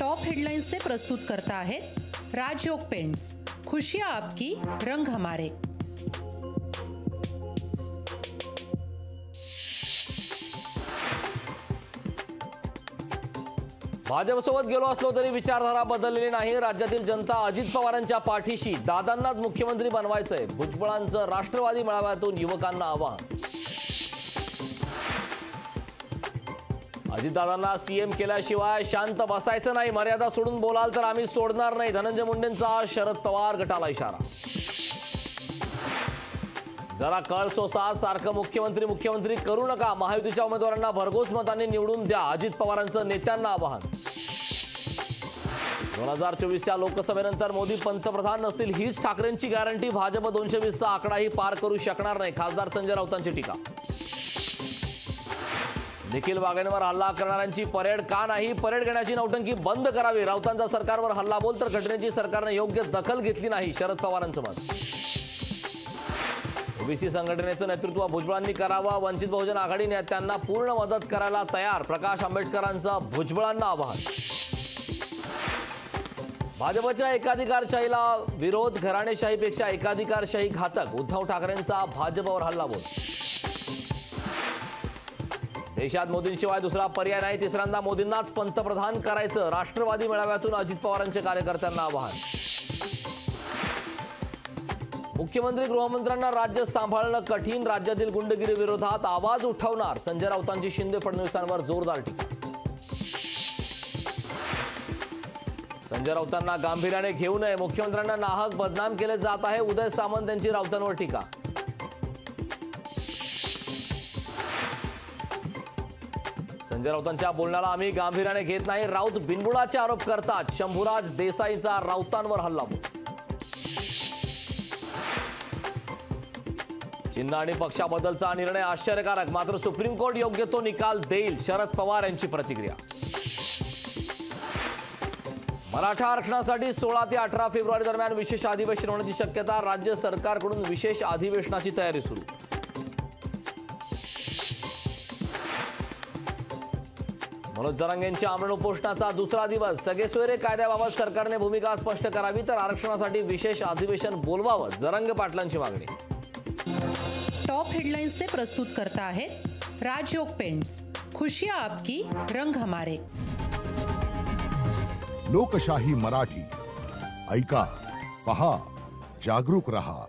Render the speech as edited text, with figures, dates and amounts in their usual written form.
Top हेडलाइन्सचे प्रस्तुत करता आहेत राजयोग पेंट्स। खुशियां आपकी, रंग हमारे। भाजपसोबत गेलो असलो तरी विचारधारा बदललेली नाही। राज्यातील जनता अजित पवारांच्या पाठीशी, दादांनाच मुख्यमंत्री बनवायचंय। भुजबळांचं राष्ट्रवादी मेळाव्यातून युवकांना आवाहन। अजितदादांना सीएम केल्याशिवाय शांत बसायचं नाही, मर्यादा सोडून बोलाल तर आम्ही सोडणार नाही। धनंजय मुंडेंचा शरद पवार गटाला इशारा। जरा कळ सोसा, सारखं मुख्यमंत्री मुख्यमंत्री करू नका। महायुतीच्या उमेदवारांना भरघोस मतांनी निवडून द्या, अजित पवारांचं नेत्यांना आवाहन। 2024च्या लोकसभेनंतर मोदी पंतप्रधान नसतील हीच ठाकरेंची गॅरंटी। भाजप 220चा आकडाही पार करू शकणार नाही, खासदार संजय राऊतांची टीका। निखिल वाघेंवर हल्ला करणाऱ्यांची परेड का नाही? परेड घेण्याची नौटंकी बंद करावी। राऊतांचा सरकारवर हल्ला बोल तर घटनेची सरकारने योग्य दखल घेतली नाही, शरद पवारांचं मत। ओबीसी संघटनेचं नेतृत्व भुजबळांनी करावं, वंचित बहुजन आघाडी नेत्यांना पूर्ण मदत करायला तयार। प्रकाश आंबेडकरांचं भुजबळांना आवाहन। भाजपच्या एकाधिकारशाहीला विरोध, घराणेशाहीपेक्षा एकाधिकारशाही घातक। उद्धव ठाकरेंचा भाजपवर हल्ला बोल। देशात मोदींशिवाय दुसरा पर्याय नाही, तिसऱ्यांदा मोदींनाच पंतप्रधान करायचं। राष्ट्रवादी मेळाव्यातून अजित पवारांच्या कार्यकर्त्यांना आवाहन। मुख्यमंत्री गृहमंत्र्यांना राज्य सांभाळणं कठीण, राज्यातील गुंडगिरी विरोधात आवाज उठवणार। संजय राऊतांची शिंदे फडणवीसांवर जोरदार टीका। संजय राऊतांना गांभीर्याने घेऊ नये, मुख्यमंत्र्यांना नाहक बदनाम केले जात आहे। उदय सामंत यांची राऊतांवर टीका। संजय राऊतांच्या बोलण्याला आम्ही गांभीर्याने घेत नाही, राऊत बिनबुडाचे आरोप करतात। शंभूराज देसाईंचा राऊतांवर हल्ला बोल। चिन्ह आणि पक्षाबद्दलचा निर्णय आश्चर्यकारक, मात्र सुप्रीम कोर्ट योग्य तो निकाल देईल, शरद पवार यांची प्रतिक्रिया। मराठा आरक्षणासाठी 16 ते 18 फेब्रुवारी दरम्यान विशेष अधिवेशन होण्याची शक्यता। राज्य सरकारकडून विशेष अधिवेशनाची तयारी सुरू। मनोज जरांगेंच्या आमरण उपोषणाचा दुसरा दिवस। सगळे सोयरे कायद्याबाबत सरकारने भूमिका स्पष्ट करावी, तर आरक्षणासाठी विशेष अधिवेशन बोलवावं, जरांगे पाटलांची मागणी। टॉप हेडलाइन्सचे प्रस्तुत करता आहेत राजयोग पेंट्स। खुशियां आपकी, रंग हमारे। लोकशाही मराठी ऐका, पहा, जागरूक रहा।